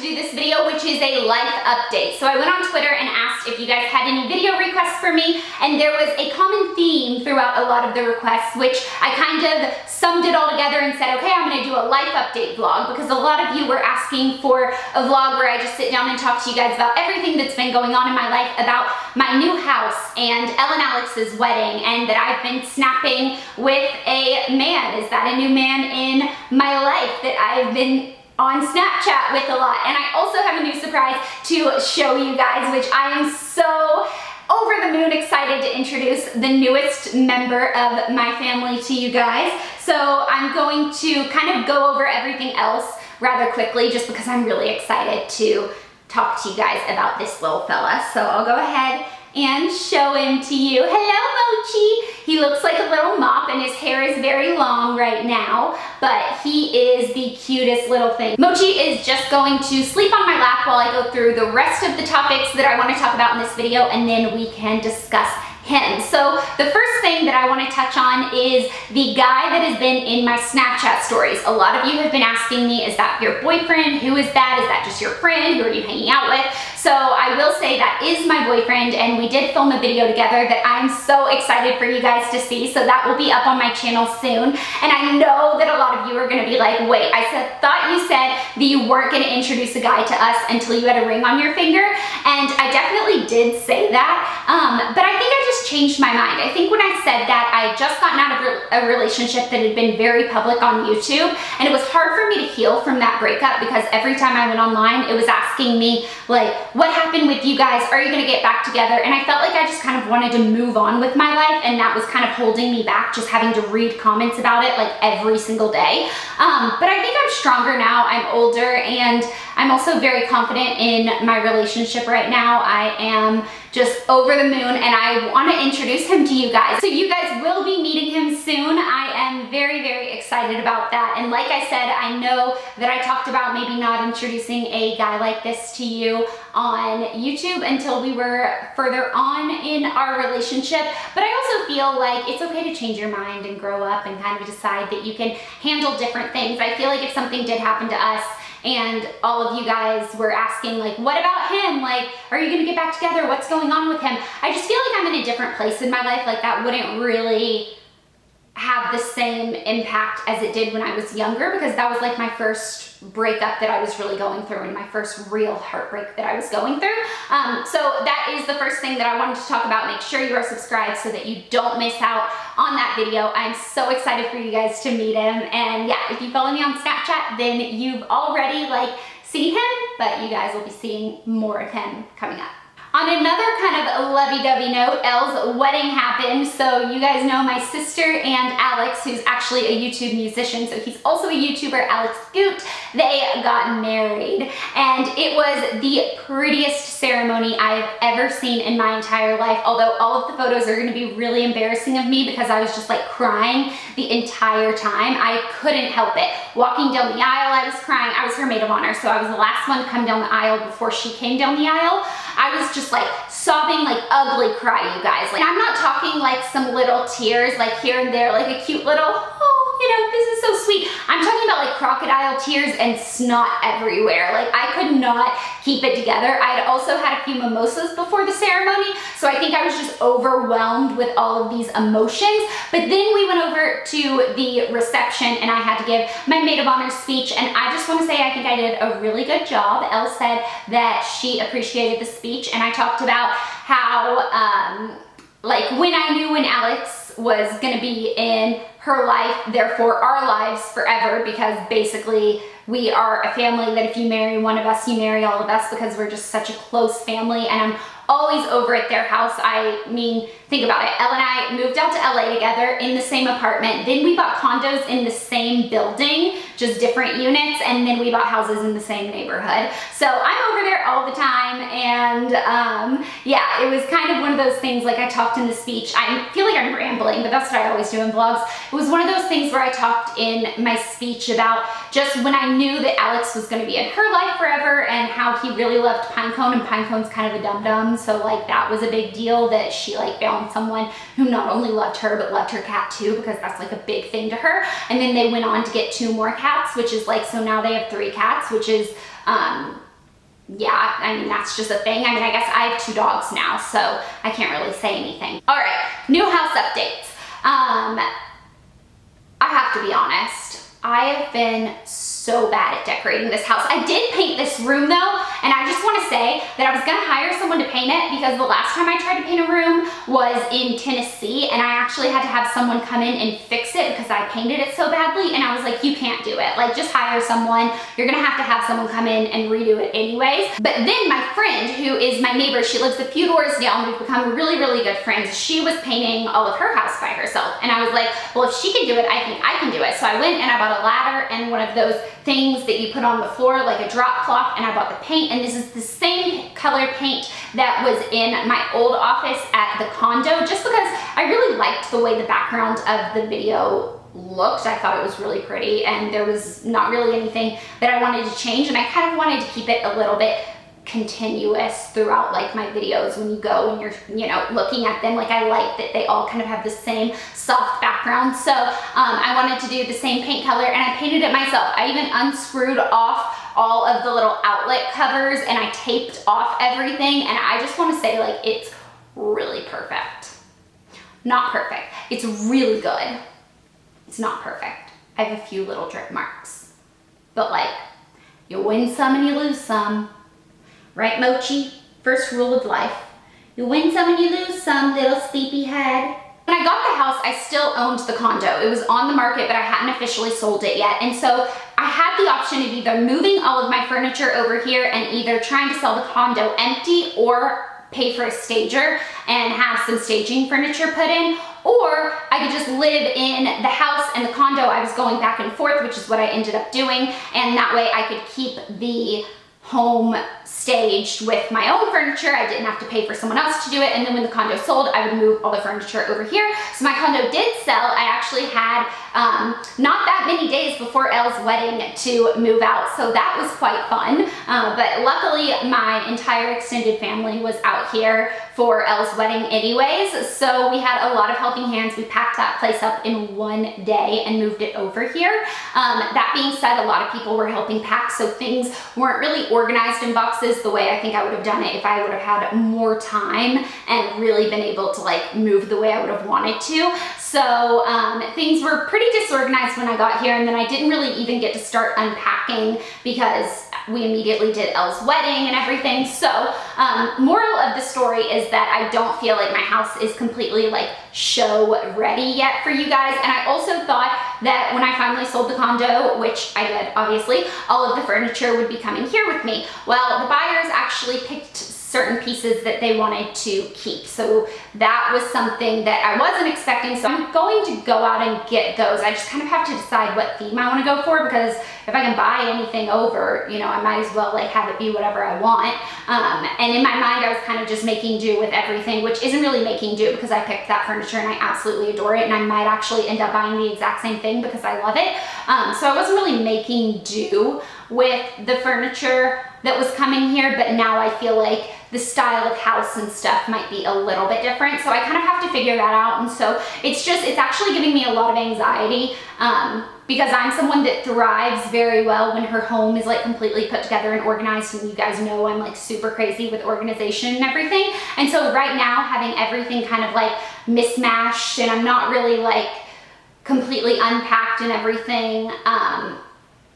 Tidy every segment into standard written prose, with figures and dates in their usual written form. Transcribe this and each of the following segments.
do this video, which is a life update. So I went on Twitter and asked if you guys had any video requests for me, and there was a common theme throughout a lot of the requests, which I kind of summed it all together and said, okay, I'm gonna do a life update vlog, because a lot of you were asking for a vlog where I just sit down and talk to you guys about everything that's been going on in my life, about my new house and Elle and Alex's wedding, and that I've been snapping with a man. Is that a new man in my life that I've been on Snapchat with a lot? And I also have a new surprise to show you guys, which I am so over the moon excited to introduce the newest member of my family to you guys. So I'm going to kind of go over everything else rather quickly, just because I'm really excited to talk to you guys about this little fella. So I'll go ahead and show him to you. Hello, Mochi. He looks like a little mop and his hair is very long right now, but he is the cutest little thing. Mochi is just going to sleep on my lap while I go through the rest of the topics that I want to talk about in this video, and then we can discuss him. So the first thing that I want to touch on is the guy that has been in my Snapchat stories. A lot of you have been asking me, is that your boyfriend? Who is that? Is that just your friend? Who are you hanging out with? So I will say that is my boyfriend, and we did film a video together that I'm so excited for you guys to see. So that will be up on my channel soon. And I know that a lot of you are going to be like, wait, thought you said that you weren't going to introduce a guy to us until you had a ring on your finger. And I definitely did say that, but I think I just changed my mind. I think when I said that, I had just gotten out of a relationship that had been very public on YouTube, and it was hard for me to heal from that breakup, because every time I went online, it was asking me, like, what happened with you guys? Are you gonna get back together? And I felt like I just kind of wanted to move on with my life, and that was kind of holding me back, just having to read comments about it like every single day. But I think I'm stronger now. I'm older, and I'm also very confident in my relationship right now. I am just over the moon, and I want to introduce him to you guys. So you guys will be meeting him soon. I am very, very excited about that. And like I said, I know that I talked about maybe not introducing a guy like this to you on YouTube until we were further on in our relationship, but I also feel like it's okay to change your mind and grow up and kind of decide that you can handle different things. I feel like if something did happen to us and all of you guys were asking, like, what about him? Like, are you gonna get back together? What's going on with him? I just feel like I'm in a different place in my life. Like, that wouldn't really have the same impact as it did when I was younger, because that was like my first breakup that I was really going through, and my first real heartbreak that I was going through. So that is the first thing that I wanted to talk about. Make sure you are subscribed so that you don't miss out on that video. I'm so excited for you guys to meet him. And yeah, if you follow me on Snapchat, then you've already seen him, but you guys will be seeing more of him coming up. On another kind of lovey-dovey note, Elle's wedding happened. So you guys know my sister and Alex, who's actually a YouTube musician, so he's also a YouTuber, Alex Goot. They got married, and it was the prettiest ceremony I've ever seen in my entire life. Although all of the photos are gonna be really embarrassing of me, because I was just crying the entire time. I couldn't help it. Walking down the aisle, I was crying. I was her maid of honor, so I was the last one to come down the aisle before she came down the aisle. I was just sobbing, ugly cry, you guys. I'm not talking some little tears here and there, a cute little, oh, you know, this is so sweet. I'm talking about crocodile tears and snot everywhere. I could not keep it together. I had also had a few mimosas before the ceremony, so I think I was just overwhelmed with all of these emotions. But then we went over to the reception, and I had to give my maid of honor speech, and I just want to say I think I did a really good job. Elle said that she appreciated the speech, and I talked about how when I knew when Alex was gonna be in her life, therefore our lives forever, because basically we are a family that if you marry one of us, you marry all of us, because we're just such a close family, and I'm always over at their house. I mean, think about it. Elle and I moved out to LA together in the same apartment. Then we bought condos in the same building, just different units, and then we bought houses in the same neighborhood. So I'm over there all the time, and yeah, it was kind of one of those things, I talked in the speech. I feel like I'm rambling, but that's what I always do in vlogs. It was one of those things where I talked in my speech about just when I knew that Alex was going to be in her life forever, and how he really loved Pinecone, and Pinecone's kind of a dum-dum, so that was a big deal that she found someone who not only loved her but loved her cat too, because that's a big thing to her. And then they went on to get 2 more cats, which is so now they have 3 cats, which is yeah, I mean, that's just a thing. I mean, I guess I have 2 dogs now, so I can't really say anything. All right, new house updates. I have to be honest, I have been so bad at decorating this house. I did paint this room though, and I just want to say that I was gonna hire someone to paint it because the last time I tried to paint a room was in Tennessee, and I actually had to have someone come in and fix it because I painted it so badly, and I was like, you can't do it. Like, just hire someone. You're gonna have to have someone come in and redo it anyways. But then my friend, who is my neighbor, she lives a few doors down, we've become really, really good friends. She was painting all of her house by herself, and I was like, well, if she can do it, I think I can do it. So I went and I bought a ladder and one of those things that you put on the floor, like a drop cloth, and I bought the paint, and this is the same color paint that was in my old office at the condo, just because I really liked the way the background of the video looked. I thought it was really pretty, and there was not really anything that I wanted to change, and I kind of wanted to keep it a little bit continuous throughout like my videos. When you go and you're, you know, looking at them, like I like that they all kind of have the same soft background. So I wanted to do the same paint color, and I painted it myself. I even unscrewed off all of the little outlet covers, and I taped off everything, and I just want to say, like, it's really perfect. Not perfect. It's really good. It's not perfect. I have a few little drip marks, but like, you win some and you lose some. Right, Mochi? First rule of life. You win some and you lose some, little sleepyhead. When I got the house, I still owned the condo. It was on the market, but I hadn't officially sold it yet. And so I had the option of either moving all of my furniture over here and either trying to sell the condo empty, or pay for a stager and have some staging furniture put in, or I could just live in the house and the condo. I was going back and forth, which is what I ended up doing. And that way I could keep the home staged with my own furniture. I didn't have to pay for someone else to do it. And then when the condo sold, I would move all the furniture over here. So my condo did sell. I actually had not that many days before Elle's wedding to move out. So that was quite fun. But luckily my entire extended family was out here for Elle's wedding anyways. So we had a lot of helping hands. We packed that place up in one day and moved it over here. That being said, a lot of people were helping pack, so things weren't really organized in boxes the way I think I would have done it if I would have had more time and really been able to like move the way I would have wanted to. So things were pretty disorganized when I got here, and then I didn't really even get to start unpacking because we immediately did Elle's wedding and everything. So moral of the story is that I don't feel like my house is completely like show ready yet for you guys. And I also thought that when I finally sold the condo, which I did obviously, all of the furniture would be coming here with me. Well, the buyers actually picked certain pieces that they wanted to keep. So that was something that I wasn't expecting. So I'm going to go out and get those. I just kind of have to decide what theme I want to go for, because if I can buy anything over, you know, I might as well like have it be whatever I want. And in my mind, I was kind of just making do with everything, which isn't really making do because I picked that furniture and I absolutely adore it. And I might actually end up buying the exact same thing because I love it. So I wasn't really making do with the furniture that was coming here, but now I feel like the style of house and stuff might be a little bit different. So I kind of have to figure that out. And so it's actually giving me a lot of anxiety because I'm someone that thrives very well when her home is like completely put together and organized. And you guys know I'm like super crazy with organization and everything. And so right now having everything kind of like mismatched and I'm not really like completely unpacked and everything,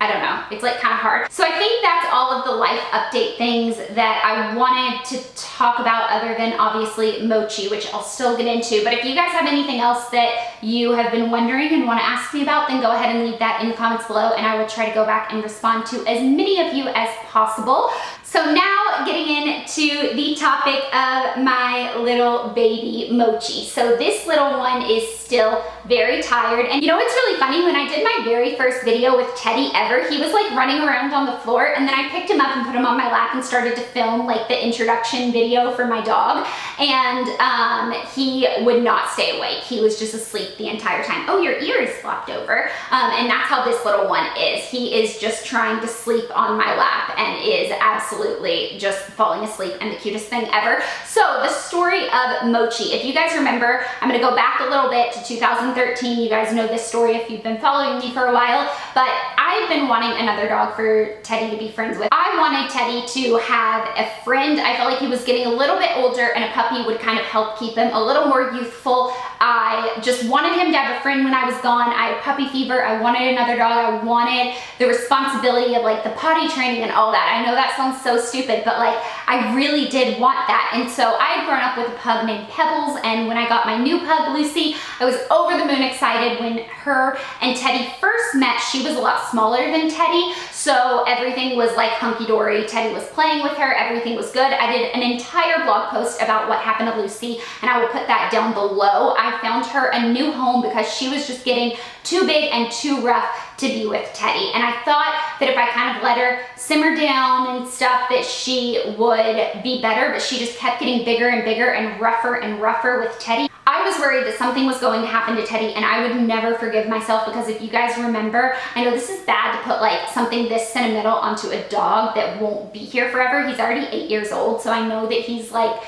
I don't know, it's like kind of hard. So I think that's all of the life update things that I wanted to talk about, other than obviously Mochi, which I'll still get into. But if you guys have anything else that you have been wondering and want to ask me about, then go ahead and leave that in the comments below, and I will try to go back and respond to as many of you as possible. So now getting into the topic of my little baby Mochi. So this little one is still very tired. And you know what's really funny? When I did my very first video with Teddy ever, he was like running around on the floor, and then I picked him up and put him on my lap and started to film like the introduction video for my dog. And he would not stay awake. He was just asleep the entire time. Oh, your ear is flopped over. And that's how this little one is. He is just trying to sleep on my lap and is absolutely just just falling asleep and the cutest thing ever. So the story of Mochi, if you guys remember, I'm gonna go back a little bit to 2013. You guys know this story if you've been following me for a while, but I've been wanting another dog for Teddy to be friends with. I wanted Teddy to have a friend. I felt like he was getting a little bit older and a puppy would kind of help keep him a little more youthful. I just wanted him to have a friend when I was gone. I had puppy fever. I wanted another dog. I wanted the responsibility of like the potty training and all that. I know that sounds so stupid, but like I really did want that. And so I had grown up with a pug named Pebbles, and when I got my new pug, Lucy, I was over the moon excited when her and Teddy first met. She was a lot smaller than Teddy, so everything was like hunky-dory. Teddy was playing with her. Everything was good. I did an entire blog post about what happened to Lucy, and I will put that down below. I found her a new home because she was just getting too big and too rough to be with Teddy. And I thought that if I kind of let her simmer down and stuff that she would be better, but she just kept getting bigger and bigger and rougher with Teddy. I was worried that something was going to happen to Teddy, and I would never forgive myself, because if you guys remember, I know this is bad to put like something this sentimental onto a dog that won't be here forever. He's already 8 years old, so I know that he's like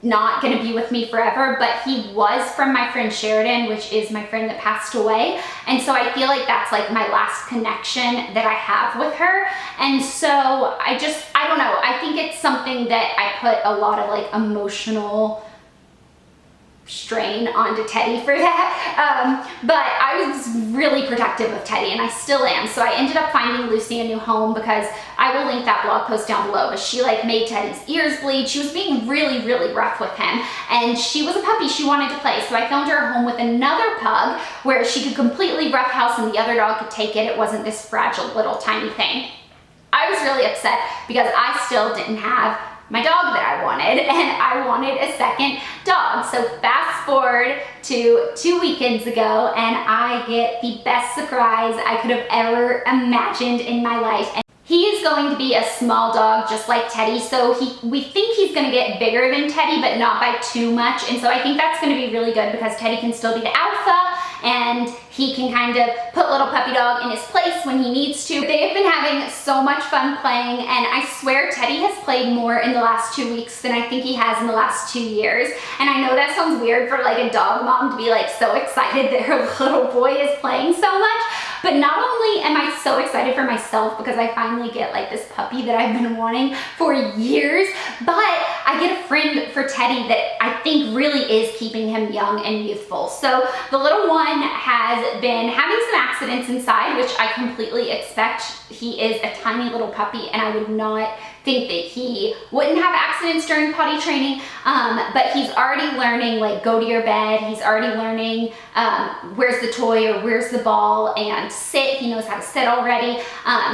not gonna be with me forever, but he was from my friend Sheridan, which is my friend that passed away. And so I feel like that's like my last connection that I have with her. And so I don't know, I think it's something that I put a lot of like emotional strain onto Teddy for that. But I was really protective of Teddy, and I still am. So I ended up finding Lucy a new home, because I will link that blog post down below, but she like made Teddy's ears bleed. She was being really rough with him, and she was a puppy. She wanted to play. So I found her a home with another pug where she could completely roughhouse and the other dog could take it. It wasn't this fragile little tiny thing. I was really upset because I still didn't have my dog that I wanted, and I wanted a second dog. So fast forward to 2 weekends ago, and I get the best surprise I could have ever imagined in my life. And he is going to be a small dog just like Teddy, so we think he's going to get bigger than Teddy, but not by too much. And so I think that's going to be really good, because Teddy can still be the alpha, and he can kind of put little puppy dog in his place when he needs to. They've been having so much fun playing, and I swear Teddy has played more in the last 2 weeks than I think he has in the last 2 years. And I know that sounds weird for like a dog mom to be like so excited that her little boy is playing so much, but not only am I so excited for myself because I finally get like this puppy that I've been wanting for years, but I get a friend for Teddy that I think really is keeping him young and youthful. So the little one has been having some accidents inside, which I completely expect. He is a tiny little puppy, and I would not think that he wouldn't have accidents during potty training, but he's already learning like go to your bed. He's already learning where's the toy or where's the ball, and sit. He knows how to sit already.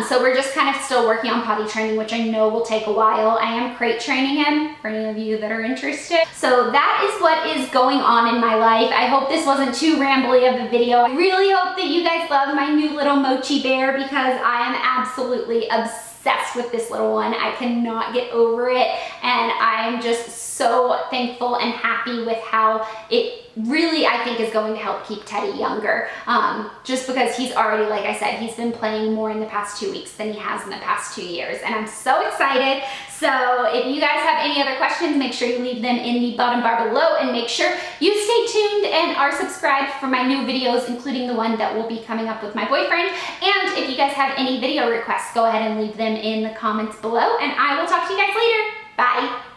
So we're just kind of still working on potty training, which I know will take a while. I am crate training him for any of you that are interested. So that is what is going on in my life. I hope this wasn't too rambly of a video. I really hope that you guys love my new little Mochi bear, because I am absolutely obsessed with this little one. I cannot get over it, and I'm just so thankful and happy with how it really, I think, is going to help keep Teddy younger, just because he's already, like I said, he's been playing more in the past 2 weeks than he has in the past 2 years, and I'm so excited. So if you guys have any other questions, make sure you leave them in the bottom bar below, and make sure you stay tuned and are subscribed for my new videos, including the one that will be coming up with my boyfriend. And if you guys have any video requests, go ahead and leave them in the comments below, and I will talk to you guys later. Bye.